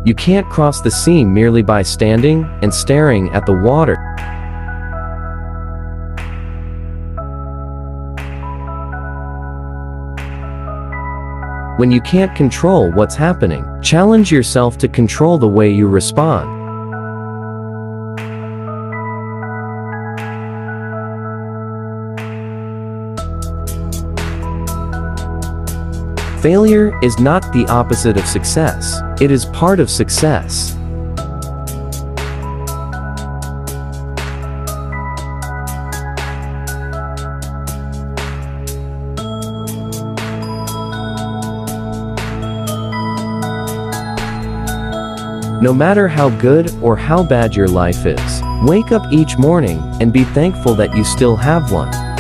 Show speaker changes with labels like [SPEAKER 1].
[SPEAKER 1] You can't cross the sea merely by standing and staring at the water. When you can't control what's happening, challenge yourself to control the way you respond. Failure is not the opposite of success. It is part of success. No matter how good or how bad your life is, wake up each morning and be thankful that you still have one.